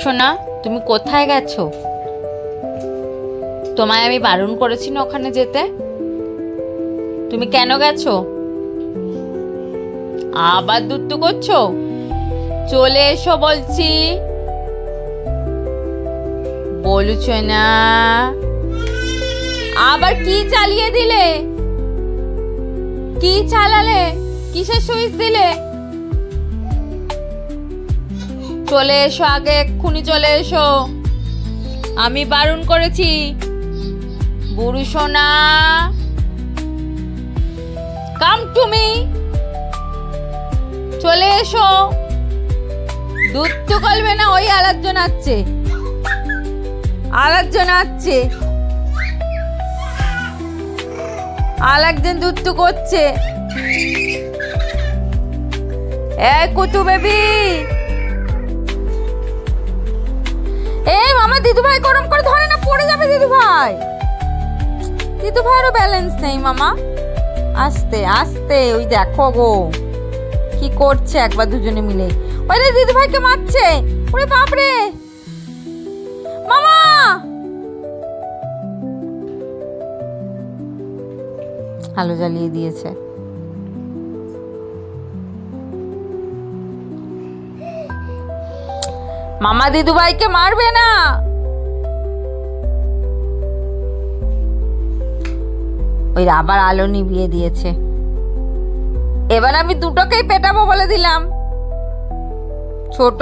সোনা, তুমি কোথায় গেছো? তোমায় আমি বারণ করেছি না ওখানে যেতে? তুমি কেন গেছো? আবার দুত্তু করছো? চলে এসো বলছি। বলছো না? আবার কি চালিয়ে দিলে? কি চালালে? কিসের সুইচ দিলে? চলে এসো, আগে এক্ষুনি চলে এসো। আমি বারণ করেছি। বুড়ো সোনা, কাম টু মি। চলে এসো। দুধ তো গলবে না, ওই আরেকজন আসছে। আরেকজন আসছে। আরেকজন দুধ তো করছে। এ কুতু বেবি, এই মামা দিদু ভাই গরম করে ধরে না, পড়ে যাবে দিদু ভাই। দিদু ভাইয়েরও ব্যালেন্স নেই মামা। আস্তে আস্তে, ওই দেখো গো কি করছে একবার দুজনে মিলে। ওই রে দিদু ভাইকে মারছে। ওরে বাপরে মামা। আলো জ্বালিয়ে দিয়েছে। মামা দিদু ভাইকে মারবে না। ওই আবার আলো নিভিয়ে দিয়েছে। এবার আমি দুটোকেই পেটাবো বলে দিলাম। ছোট